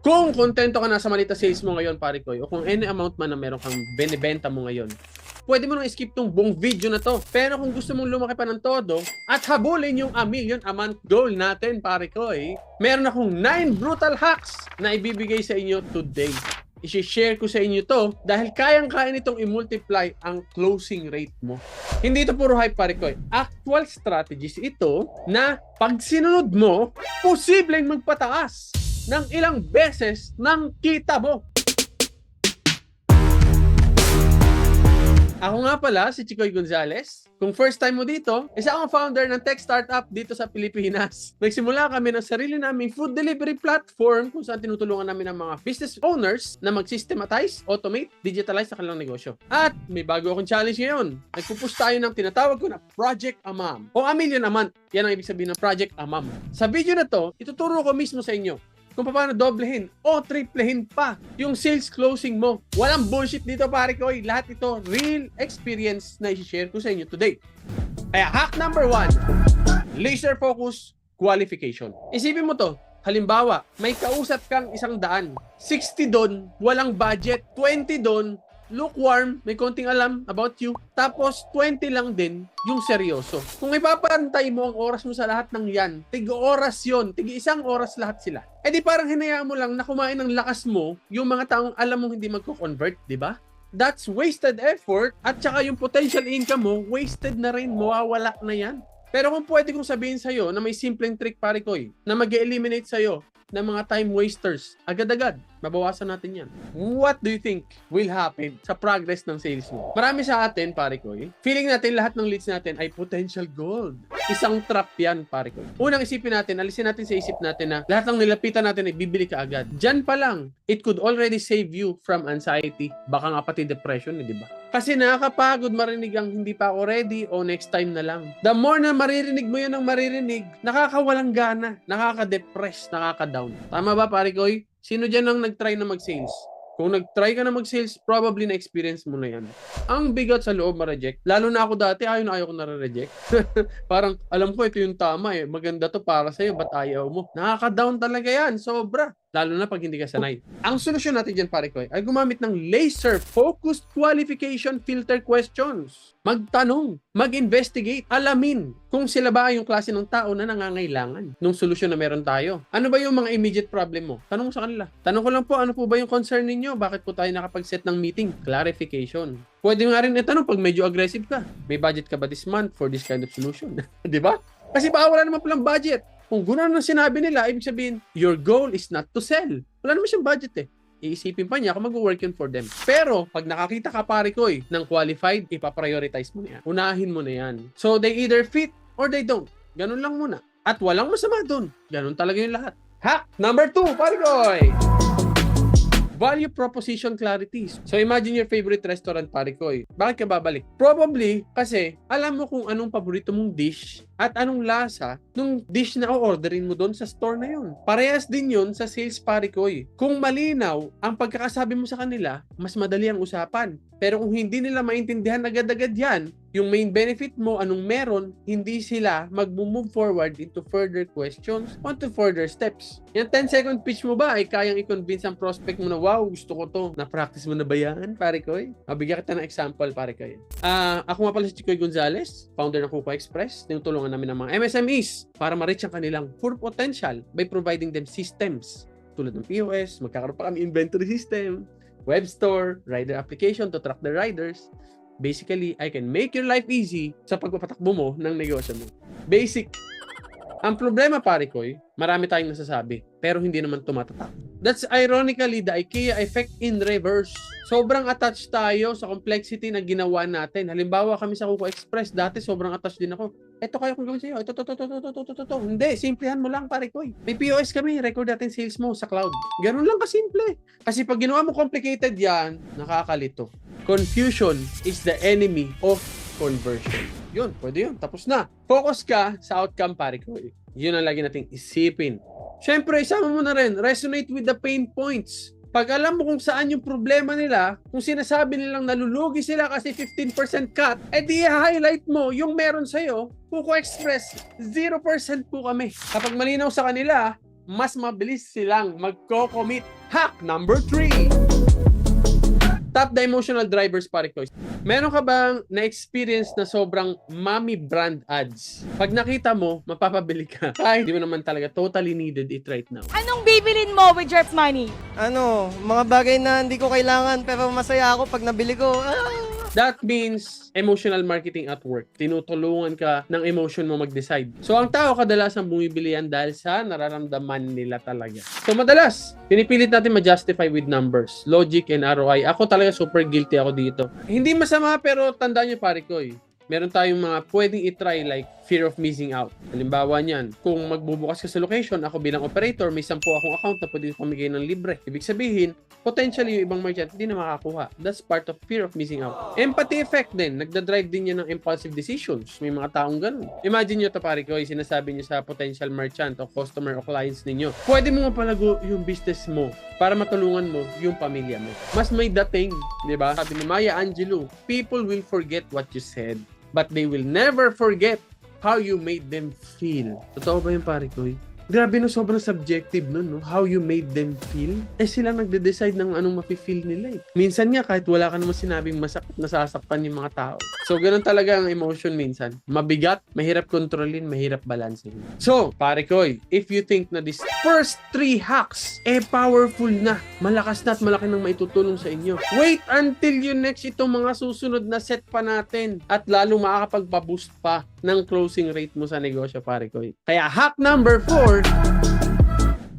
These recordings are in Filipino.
Kung kontento ka na sa maliit na sales mo ngayon, pare ko, o kung any amount man na meron kang benebenta mo ngayon, pwede mo nang skip tong buong video na to. Pero kung gusto mong lumaki pa ng todo at habulin yung a million a month goal natin, pare ko, meron akong 9 brutal hacks na ibibigay sa inyo today. I-share ko sa inyo to dahil kayang-kaya nitong i-multiply ang closing rate mo. Hindi ito puro hype, pare ko. Actual strategies ito na pag sinunod mo, posibleng magpataas ng ilang beses ng kita mo. Ako nga pala, si Chicoy Gonzales. Kung first time mo dito, isa akong founder ng tech startup dito sa Pilipinas. Nagsimula kami ng sarili naming food delivery platform kung saan tinutulungan namin ang mga business owners na mag-systematize, automate, digitalize sa kanilang negosyo. At may bago akong challenge ngayon. Nagpupush tayo ng tinatawag ko na Project Amam o a million a month. Yan ang ibig sabihin ng Project Amam. Sa video na to, ituturo ko mismo sa inyo kung paano doblehin o triplehin pa yung sales closing mo. Walang bullshit dito, pare ko. Lahat ito real experience na i-share ko sa inyo today. Kaya hack number 1, laser focus qualification. Isipin mo to, halimbawa, may kausap kang 100, 60 doon, walang budget, 20 doon, lukewarm, may konting alam about you, tapos 20 lang din yung seryoso. Kung ipapantay mo ang oras mo sa lahat ng yan, tig-oras yun, tig-1 oras lahat sila. Eh di parang hinayaan mo lang na kumain ng lakas mo yung mga taong alam mong hindi magko-convert, di ba? That's wasted effort at saka yung potential income mo, wasted na rin, mawawala na yan. Pero kung pwede kong sabihin sa'yo na may simpleng trick, pare ko, na mag-eliminate sa'yo ng mga time wasters, agad-agad, mabawasan natin yan. What do you think will happen sa progress ng sales mo? Marami sa atin, pare ko, feeling natin lahat ng leads natin ay potential gold. Isang trap yan, pare ko. Unang isipin natin, alisin natin sa isip natin na lahat ng nilapitan natin ay bibili ka agad. Diyan pa lang, it could already save you from anxiety. Baka nga pati depression, di ba? Kasi nakakapagod marinig ang hindi pa ako ready o next time na lang. The more na maririnig mo yan ng maririnig, nakakawalang gana, nakaka-depress, nakaka-down. Tama ba, pare ko? Sino dyan ang nag-try na mag-sales? Kung nag-try ka na mag-sales, probably na-experience mo na yan. Ang bigat sa loob ma-reject. Lalo na ako dati, ayaw ko na-reject. Parang, alam ko ito yung tama maganda to para sa'yo, ba't ayaw mo? Nakaka-down talaga yan, sobra. Lalo na pag hindi ka sanay. Ang solusyon natin dyan, pare ko, ay gumamit ng laser-focused qualification filter questions. Magtanong, mag-investigate, alamin kung sila ba yung klase ng tao na nangangailangan ng solusyon na meron tayo. Ano ba yung mga immediate problem mo? Tanong sa kanila. Tanong ko lang po, ano po ba yung concern ninyo? Bakit po tayo nakapag-set ng meeting? Clarification. Pwede nga rin itanong pag medyo aggressive ka. May budget ka ba this month for this kind of solution? Di ba? Kasi baka wala naman palang budget. Kung gano'n ang sinabi nila, ibig sabihin, your goal is not to sell. Wala naman siyang budget Iisipin pa niya kung mag-work yun for them. Pero, pag nakakita ka, pare ko, ng qualified, ipaprioritize mo na yan. Unahin mo na yan. So, they either fit or they don't. Ganun lang muna. At walang masama dun. Ganun talaga yung lahat. Hack number 2, pare ko! Value proposition clarities. So imagine your favorite restaurant, pare ko. Bakit ka babalik? Probably kasi alam mo kung anong paborito mong dish at anong lasa nung dish na o-orderin mo doon sa store na yun. Parehas din yun sa sales, pare ko. Kung malinaw ang pagkakasabi mo sa kanila, mas madali ang usapan. Pero kung hindi nila maintindihan agad-agad yan, yung main benefit mo, anong meron, hindi sila mag-move forward into further questions, onto further steps. Yung 10-second pitch mo ba ay kayang i-convince ang prospect mo na, wow, gusto ko to. Na-practice mo na ba yan, pare ko? Mabigyan kita ng example, pare ko. Ako nga pala si Chicoy Gonzales, founder ng Kuko Express. Tinutulungan namin ng mga MSMEs para ma-reach ang kanilang full potential by providing them systems tulad ng POS, magkakaroon pa kami inventory system, web store, rider application to track the riders. Basically, I can make your life easy sa pagpapatakbo mo ng negosyo mo. Basic. Ang problema, pare ko, marami tayong nasasabi, pero hindi naman tumatatak. That's ironically the IKEA effect in reverse. Sobrang attached tayo sa complexity na ginawa natin. Halimbawa kami sa Kuko Express, dati sobrang attached din ako. Ito kaya kong gawin sa'yo. Ito. Hindi, simplihan mo lang, pare ko. May POS kami, record natin sales mo sa cloud. Ganun lang kasimple. Kasi pag ginawa mo complicated yan, nakakalito. Confusion is the enemy of conversion. Yun, pwede yun. Tapos na. Focus ka sa outcome, pare ko. Yun ang lagi nating isipin. Siyempre, isama mo na rin. Resonate with the pain points. Pag alam mo kung saan yung problema nila, kung sinasabi nilang nalulugi sila kasi 15% cut, di highlight mo yung meron sa'yo, Kuko Express, 0% po kami. Kapag malinaw sa kanila, mas mabilis silang magko-commit. Hack number 3. Top the emotional drivers, pare ko. Meron ka bang na-experience na sobrang mommy brand ads? Pag nakita mo, mapapabili ka. Kahit di mo naman talaga totally needed it right now. Anong bibilin mo with your money? Mga bagay na hindi ko kailangan pero masaya ako pag nabili ko. That means emotional marketing at work. Tinutulungan ka ng emotion mo mag-decide. So, ang tao kadalasan bumibili yan dahil sa nararamdaman nila talaga. So, madalas, pinipilit natin ma-justify with numbers, logic, and ROI. Ako talaga super guilty ako dito. Hindi masama pero tandaan nyo pare ko meron tayong mga pwedeng itry like fear of missing out. Halimbawa niyan, kung magbubukas ka sa location, ako bilang operator, may 10 akong account na pwede pamigay ng libre. Ibig sabihin, potentially yung ibang merchant hindi na makakuha. That's part of fear of missing out. Empathy effect din. Nagdadrive din yan ng impulsive decisions. May mga taong ganun. Imagine nyo to pare ko, sinasabi nyo sa potential merchant o customer o clients ninyo. Pwede mo mapalago yung business mo para matulungan mo yung pamilya mo. Mas may dating, di ba? Sabi ni Maya Angelou, people will forget what you said, but they will never forget how you made them feel. Totoo ba yung pare ko? Grabe no, sobrang subjective nun, no? How you made them feel. Sila nagde-decide ng anong mafe-feel nila Minsan nga, kahit wala ka naman sinabing masakit, nasasaktan yung mga tao. So, ganun talaga ang emotion minsan. Mabigat, mahirap kontrolin, mahirap balansin. So, pare ko, if you think na this first 3 hacks, powerful na, malakas na at malaki nang maitutulong sa inyo. Wait until you next itong mga susunod na set pa natin at lalo makakapagpa-boost pa ng closing rate mo sa negosyo, pare ko. Kaya hack number 4,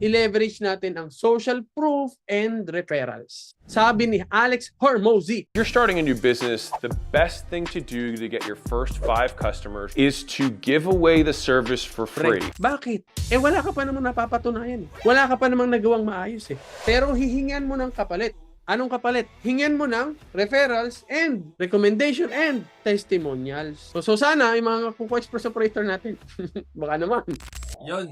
i-leverage natin ang social proof and referrals. Sabi ni Alex Hormozy, You're starting a new business, the best thing to do to get your first 5 customers is to give away the service for free. Bakit? Wala ka pa namang napapatunayan. Wala ka pa namang nagawang maayos Pero hihingan mo ng kapalit. Anong kapalit? Hingan mo ng referrals and recommendation and testimonials. So sana yung mga Kuko Express operator natin. Baka naman.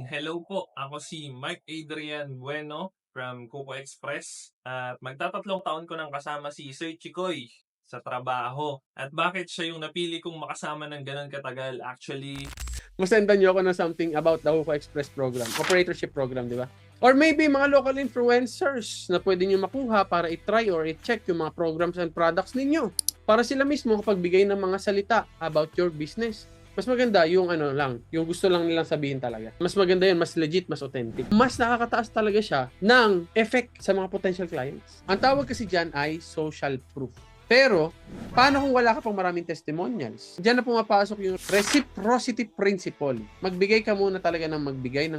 Hello po. Ako si Mike Adrian Bueno from Kuko Express. At magtatatlong taon ko nang kasama si Sir Chikoy sa trabaho. At bakit siya yung napili kong makasama ng ganun katagal? Actually, Masendan nyo ako ng something about the Kuko Express program. Operatorship program, di ba? Or maybe mga local influencers na pwede nyo makuha para i-try or i-check yung mga programs and products ninyo. Para sila mismo kapagbigay ng mga salita about your business. Mas maganda yung yung gusto lang nilang sabihin talaga. Mas maganda yun, mas legit, mas authentic. Mas nakakataas talaga siya ng effect sa mga potential clients. Ang tawag kasi dyan ay social proof. Pero, paano kung wala ka pang maraming testimonials? Diyan na pumapasok yung reciprocity principle. Magbigay ka muna talaga ng magbigay.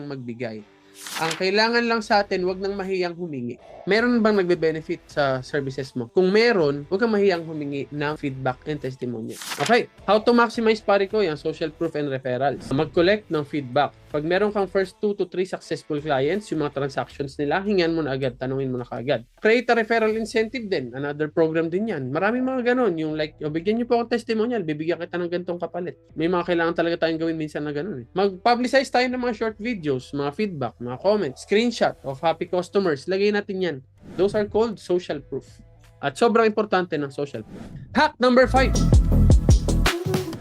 Ang kailangan lang sa atin, wag nang mahiyang humingi. Meron bang nagbe-benefit sa services mo? Kung meron, wag kang mahiyang humingi ng feedback and testimonial. Okay, how to maximize pare ko yung social proof and referrals. Mag-collect ng feedback. Pag meron kang first 2 to 3 successful clients, yung mga transactions nila, hingan mo na agad, tanungin mo na kaagad. Create a referral incentive din. Another program din yan. Maraming mga ganon. Yung like, bigyan niyo po akong testimonial, bibigyan kita ng ganitong kapalit. May mga kailangan talaga tayong gawin minsan na ganon Mag-publicize tayo ng mga short videos, mga feedback, mga comments, screenshot of happy customers. Lagay natin yan. Those are called social proof. At sobrang importante ng social proof. Hack number 5.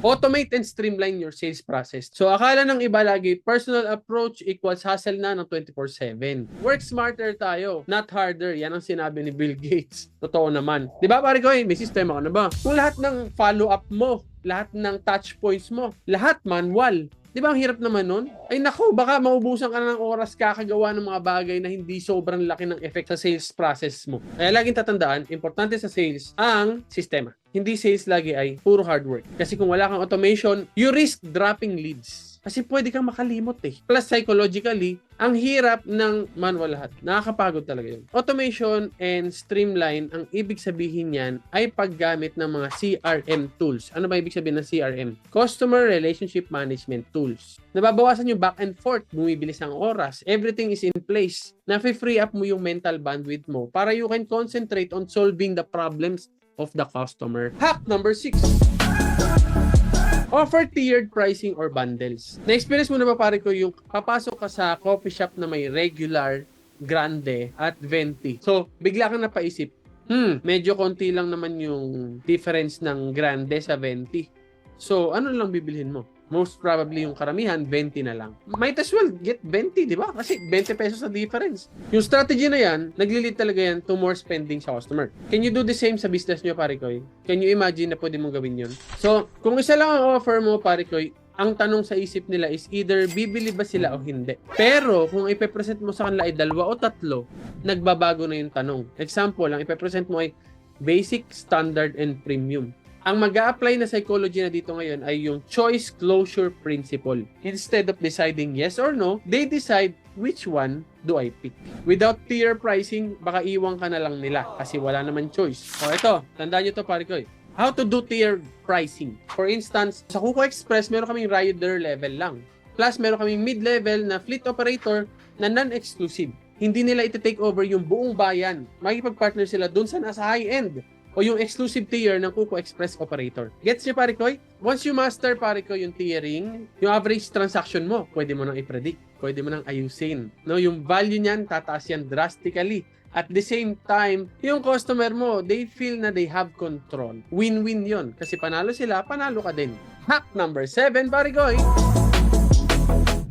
Automate and streamline your sales process. So, akala ng iba lagi, personal approach equals hustle na ng 24/7. Work smarter tayo, not harder. Yan ang sinabi ni Bill Gates. Totoo naman. Di ba pare ko, may sistema ka na ba? Kung lahat ng follow-up mo, lahat ng touch points mo, lahat manual, di ba ang hirap naman nun? Ay nako, baka maubusan ka na ng oras kakagawa ng mga bagay na hindi sobrang laki ng effect sa sales process mo. Kaya laging tatandaan, importante sa sales ang sistema. Hindi sales lagi ay puro hard work. Kasi kung wala kang automation, you risk dropping leads. Kasi pwede kang makalimot Plus psychologically, ang hirap ng manual lahat. Nakakapagod talaga yun. Automation and streamline, ang ibig sabihin yan ay paggamit ng mga CRM tools. Ano ba ibig sabihin ng CRM? Customer Relationship Management Tools. Nababawasan yung back and forth, bumibilis ang oras. Everything is in place. Nafe-free up mo yung mental bandwidth mo para you can concentrate on solving the problems of the customer. Hack number 6. Offer tiered pricing or bundles. Na-experience mo na ba pare ko yung papasok ka sa coffee shop na may regular, grande, at venti. So, bigla kang napaisip, medyo konti lang naman yung difference ng grande sa venti. So, ano lang bibilhin mo? Most probably yung karamihan, 20 na lang. Might as well get 20, di ba? Kasi 20 pesos na difference. Yung strategy na yan, naglilid talaga yan to more spending sa customer. Can you do the same sa business nyo, pare Koy? Can you imagine na pwede mong gawin yun? So, kung isa lang ang offer mo, pare Koy, ang tanong sa isip nila is either bibili ba sila o hindi. Pero kung ipepresent mo sa kanila ay 2 o 3, nagbabago na yung tanong. Example, ang ipepresent mo ay basic, standard, and premium. Ang mag-a-apply na psychology na dito ngayon ay yung choice closure principle. Instead of deciding yes or no, they decide which one do I pick. Without tier pricing, baka iwan ka na lang nila kasi wala naman choice. O ito, tandaan nyo to, pare Koy. How to do tier pricing. For instance, sa Kuko Express, meron kaming rider level lang. Plus, meron kaming mid-level na fleet operator na non-exclusive. Hindi nila iti-take over yung buong bayan. Makikipag-partner sila dun sa nasa high-end o yung exclusive tier ng Kuko Express operator. Gets niyo, pare Koy? Once you master, pare Koy, yung tiering, yung average transaction mo, pwede mo nang i-predict. Pwede mo nang ayusin. No, yung value niyan, tataas yan drastically. At the same time, yung customer mo, they feel na they have control. Win-win yon. Kasi panalo sila, panalo ka din. Hack number 7, pare Koy.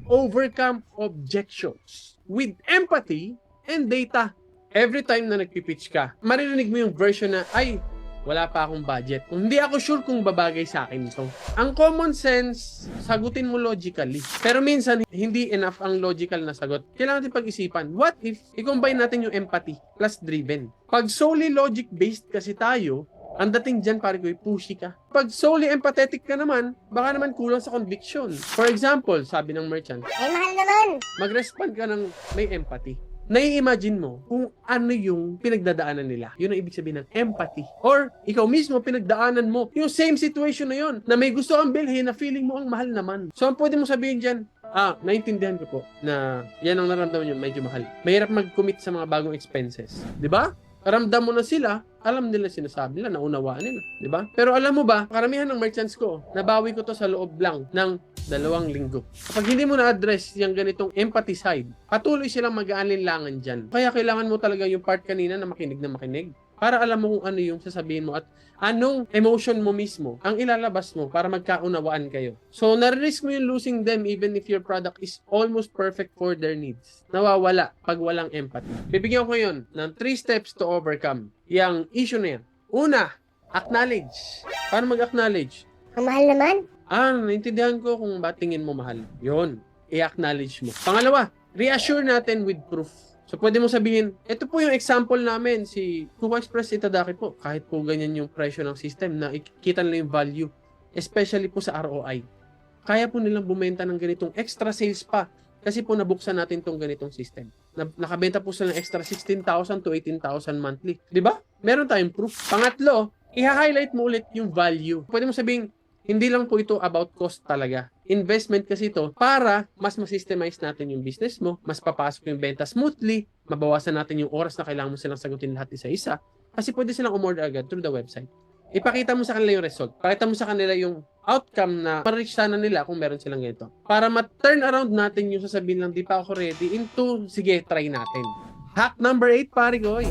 Overcome objections with empathy and data. Every time na nagpipitch ka, maririnig mo yung version na, ay, wala pa akong budget. Kung hindi ako sure kung babagay sa akin ito. Ang common sense, sagutin mo logically. Pero minsan, hindi enough ang logical na sagot. Kailangan natin pag-isipan, what if i-combine natin yung empathy plus driven? Pag solely logic-based kasi tayo, ang dating dyan, pare Koy, pushy ka. Pag solely empathetic ka naman, baka naman kulang sa conviction. For example, sabi ng merchant, Ay, mahal naman. mag-respond ka ng may empathy. Nai-imagine mo kung ano yung pinagdadaanan nila. Yun ang ibig sabihin ng empathy. Or, ikaw mismo, pinagdaanan mo yung same situation na yun, na may gusto kang bilhin na feeling mo ang mahal naman. So, ang pwede mong sabihin dyan, naintindihan ko po na yan ang naramdaman nyo, medyo mahal. Mahirap mag-commit sa mga bagong expenses. Di ba? Ramdam mo na sila, alam nila sinasabi nila, naunawaan nila, di ba? Pero alam mo ba, karamihan ng merchants ko, nabawi ko to sa loob lang ng 2 linggo. Kapag hindi mo na-address yung ganitong empathy side, patuloy silang mag-aalinlangan dyan. Kaya kailangan mo talaga yung part kanina na makinig para alam mo kung ano yung sasabihin mo at anong emotion mo mismo ang ilalabas mo para magkaunawaan kayo. So, nare-risk mo yung losing them even if your product is almost perfect for their needs. Nawawala pag walang empathy. Bibigyan ko yun ng 3 steps to overcome yung issue na yan. Una, acknowledge. Paano mag-acknowledge? Ang mahal naman. Naintindihan ko kung ba't tingin mo mahal. Yun, i-acknowledge mo. Pangalawa, reassure natin with proof. So, pwede mo sabihin, ito po yung example namin, si Kuko Express Itadaki po. Kahit po ganyan yung presyo ng system na ikita nila yung value, especially po sa ROI. Kaya po nilang bumenta ng ganitong extra sales pa kasi po nabuksan natin tong ganitong system. Nakabenta po sila ng extra 16,000 to 18,000 monthly. Di ba? Meron tayong proof. Pangatlo, i-highlight mo ulit yung value. Pwede mo sabihin, hindi lang po ito about cost talaga. Investment kasi ito para mas masystemize natin yung business mo, mas papasok yung benta smoothly, mabawasan natin yung oras na kailangan mo silang sagutin lahat isa-isa. Kasi pwede silang umorder agad through the website. Ipakita mo sa kanila yung result. Pakita mo sa kanila yung outcome na ma-reach sana nila kung meron silang ganito. Para ma-turn around natin yung sasabihin lang, di pa ako ready, into, sige, try natin. Hack number 8, pare Koy.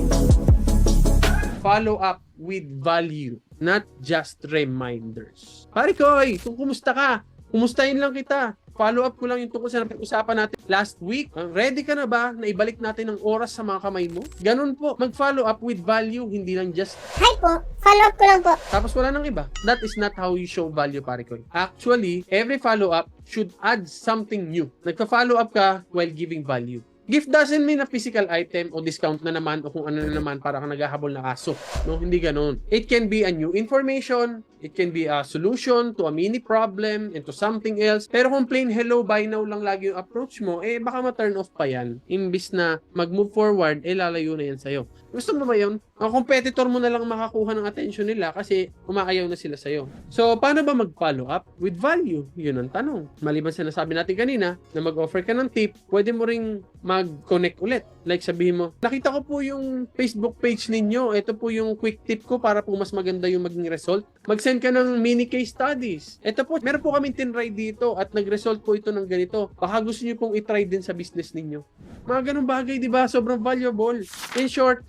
Follow up with value, not just reminders. Pare Koy, kung kumusta ka, kumustahin lang kita. Follow up ko lang yung tungkol sa napag-usapan natin last week. Ready ka na ba na ibalik natin ang oras sa mga kamay mo? Ganun po, mag-follow up with value, hindi lang just Hi po. Follow up ko lang po. tapos wala nang iba. That is not how you show value, pare Koy. Actually, every follow-up should add something new. Nagpa-follow up ka while giving value. Gift doesn't mean a physical item o discount na naman o kung ano na naman para kang naghahabol na aso. No, hindi ganun. It can be a new information, it can be a solution to a mini problem and to something else. Pero kung plain hello, buy now lang lagi yung approach mo, baka ma-turn off pa yan. Imbis na mag-move forward, lalayo na yan sa'yo. Gusto mo ba yun? Ang competitor mo na lang makakuha ng attention nila kasi umaayaw na sila sa'yo. So, paano ba mag-follow up? With value. Yun ang tanong. Maliban sa nasabi natin kanina na mag-offer ka ng tip, pwede mo ring mag-connect ulit. Like sabihin mo, nakita ko po yung Facebook page ninyo. Ito po yung quick tip ko para po mas maganda yung maging result. Mag-send ka ng mini case studies. Ito po, meron po kaming tinry dito at nag-result po ito ng ganito. Baka gusto nyo pong itry din sa business ninyo. Mga ganun bagay, di ba? Sobrang valuable. In short,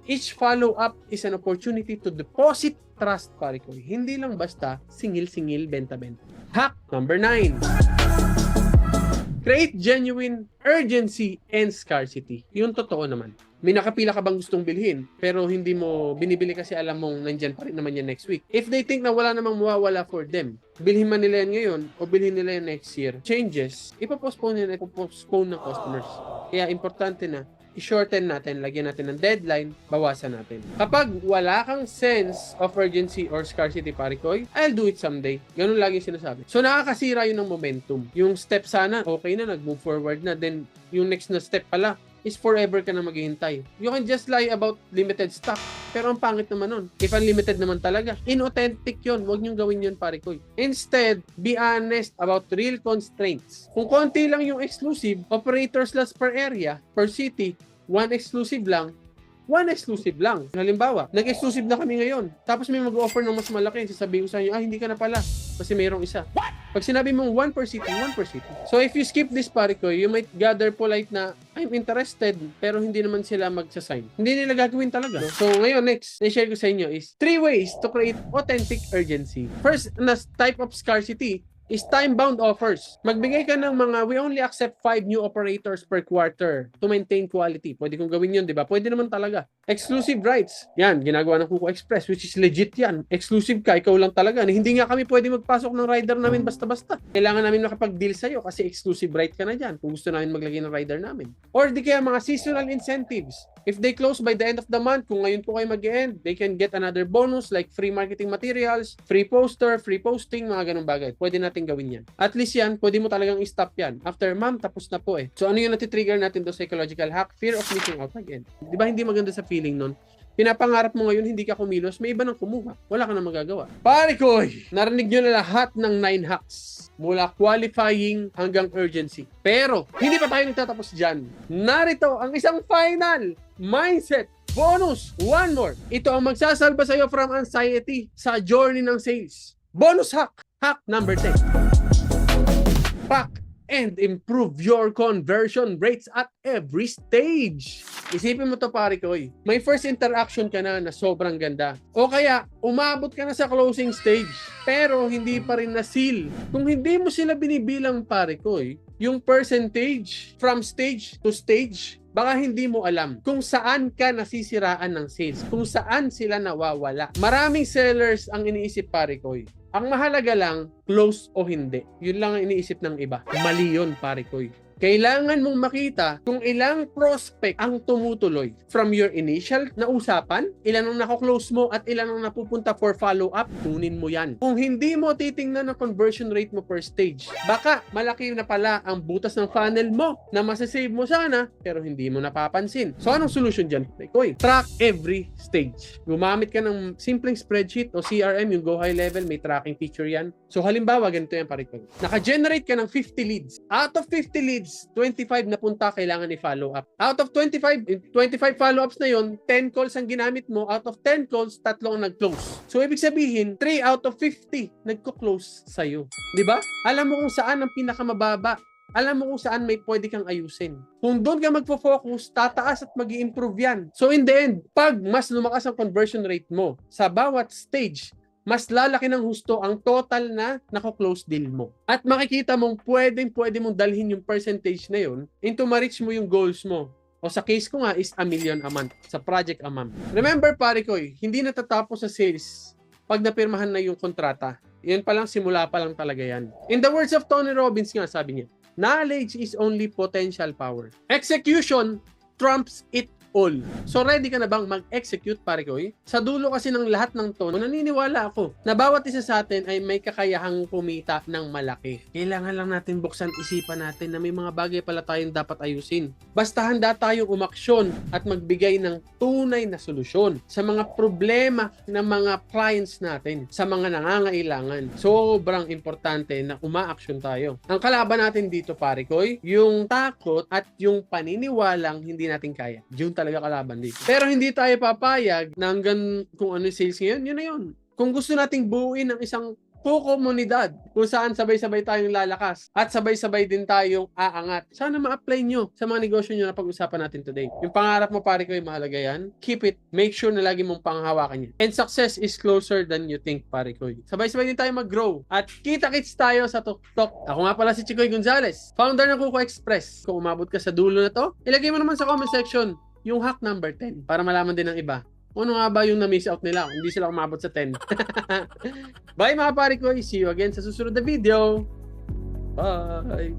Each follow-up is an opportunity to deposit trust, pare ko. Hindi lang basta singil-singil, benta-benta. Hack number 9. Create genuine urgency and scarcity. Yung totoo naman. May nakapila ka bang gustong bilhin, pero hindi mo binibili kasi alam mong nandyan pa rin naman yan next week. If they think na wala namang mawawala for them, bilhin man nila yan ngayon o bilhin nila yan next year, changes, ipopostpone nila, ipopostpone ng customers. Kaya importante na i-shorten natin, lagyan natin ng deadline, bawasan natin. Kapag wala kang sense of urgency or scarcity, pare koy, I'll do it someday. Ganun lagi sinasabi. So nakakasira yun ng momentum. Yung step sana, okay na, nag-move forward na. Then, yung next na step pala, is forever ka na maghihintay. You can just lie about limited stock. Pero ang pangit naman nun. If unlimited naman talaga, inauthentic yun. Huwag niyong gawin yun, pare koy. Instead, be honest about real constraints. Kung konti lang yung exclusive, operators less per area, per city, one exclusive lang. Halimbawa, nag-exclusive na kami ngayon. Tapos may mag-offer ng mas malaki. Sasabihin ko sa inyo, hindi ka na pala. Kasi mayroong isa. Pag sinabi mong 1 per city. So if you skip this, pare ko, you might gather polite na, I'm interested, pero hindi naman sila magsasign. Hindi nila gagawin talaga. So ngayon, next, na-share ko sa inyo is 3 ways to create authentic urgency. First, na type of scarcity, is time-bound offers. Magbigay ka ng mga, we only accept 5 new operators per quarter to maintain quality. Pwede kong gawin yun, di ba? Pwede naman talaga. Exclusive rights. Yan, ginagawa ng Kuko Express, which is legit yan. Exclusive ka, ikaw lang talaga. Hindi nga kami pwede magpasok ng rider namin basta-basta. Kailangan namin makapag-deal sa'yo kasi exclusive right ka na dyan kung gusto namin maglagay ng rider namin. Or di kaya mga seasonal incentives. If they close by the end of the month, kung ngayon po kayo mag-end, they can get another bonus like free marketing materials, free poster, free posting, mga ganung bagay. Pwede natin gawin yan. At least yan, pwede mo talagang i-stop yan. After, ma'am, tapos na po eh. So ano yung natitrigger natin do psychological hack? Fear of missing out again. Di ba hindi maganda sa feeling nun? Pinapangarap mo ngayon, hindi ka kumilos, may iba nang kumuha. Wala ka na magagawa. Pare koy, narinig nyo na lahat ng 9 hacks. Mula qualifying hanggang urgency. Pero, hindi pa tayo nagtatapos dyan. Narito ang isang final mindset bonus. One more. Ito ang magsasalba sa'yo from anxiety sa journey ng sales. Bonus hack. Hack number 10. Pack and improve your conversion rates at every stage. Isipin mo to, pare koy. May first interaction ka na sobrang ganda. O kaya, umabot ka na sa closing stage, pero hindi pa rin na-seal. Kung hindi mo sila binibilang, pare koy, yung percentage from stage to stage, baka hindi mo alam kung saan ka nasisiraan ng sales, kung saan sila nawawala. Maraming sellers ang iniisip, pare koy. Ang mahalaga lang, close o hindi. Yun lang ang iniisip ng iba. Mali yun, pare koy. Kailangan mong makita kung ilang prospect ang tumutuloy from your initial na usapan, ilan ang nako-close mo at ilan ang napupunta for follow-up, kunin mo yan. Kung hindi mo titingnan ang conversion rate mo per stage, baka malaki na pala ang butas ng funnel mo na masasave mo sana pero hindi mo napapansin. So anong solution dyan? Koy, track every stage. Gumamit ka ng simpleng spreadsheet o CRM, yung Go High Level, may tracking feature yan. So halimbawa, ganito yan, pare ko. Naka-generate ka ng 50 leads. Out of 50 leads, 25 na punta kailangan i-follow up. Out of 25 follow-ups na yon, 10 calls ang ginamit mo. Out of 10 calls, 3 ang nag-close. So, ibig sabihin, 3 out of 50 nagko-close sa'yo. Diba? Alam mo kung saan ang pinakamababa. Alam mo kung saan may pwede kang ayusin. Kung doon ka magpo-focus, tataas at mag-i-improve yan. So, in the end, pag mas lumakas ang conversion rate mo sa bawat stage, mas lalaki ng husto ang total na nako-close deal mo. At makikita mong pwede mong dalhin yung percentage na yun into ma-reach mo yung goals mo. O sa case ko nga is 1 million a month, sa project a month. Remember, pare koy, hindi natatapos sa sales pag napirmahan na yung kontrata. Yan pa lang, simula pa lang talaga yan. In the words of Tony Robbins nga, sabi niya, knowledge is only potential power. Execution trumps it all. So ready ka na bang mag-execute, pare koy? Sa dulo kasi ng lahat ng to, naniniwala ako na bawat isa sa atin ay may kakayahang kumita ng malaki. Kailangan lang natin buksan isipan natin na may mga bagay pala tayong dapat ayusin. Basta handa tayong umaksyon at magbigay ng tunay na solusyon sa mga problema ng mga clients natin, sa mga nangangailangan. Sobrang importante na umaaksyon tayo. Ang kalaban natin dito, pare koy, yung takot at yung paniniwalang hindi natin kaya. Yun talaga kalaban dito. Pero hindi tayo papayag na hanggang kung ano yung sales ngayon, yun na yun. Kung gusto nating buuin ng isang komunidad kung saan sabay-sabay tayong lalakas at sabay-sabay din tayong aangat. Sana ma-apply nyo sa mga negosyo nyo na pag-usapan natin today. Yung pangarap mo, pare ko, yung mahalaga yan. Keep it. Make sure na lagi mong panghawakan yan. And success is closer than you think, pare ko. Sabay-sabay din tayo mag-grow. At kita-kits tayo sa TokTok. Ako nga pala si Chikoy Gonzales, founder ng Kuko Express. Kung umabot ka sa dulo na to, ilagay mo naman sa comment section yung hack number 10 para malaman din ng iba. Ano nga ba yung na-miss out nila? Hindi sila umabot sa 10. Bye mga pare ko. See you again sa susunod na video. Bye!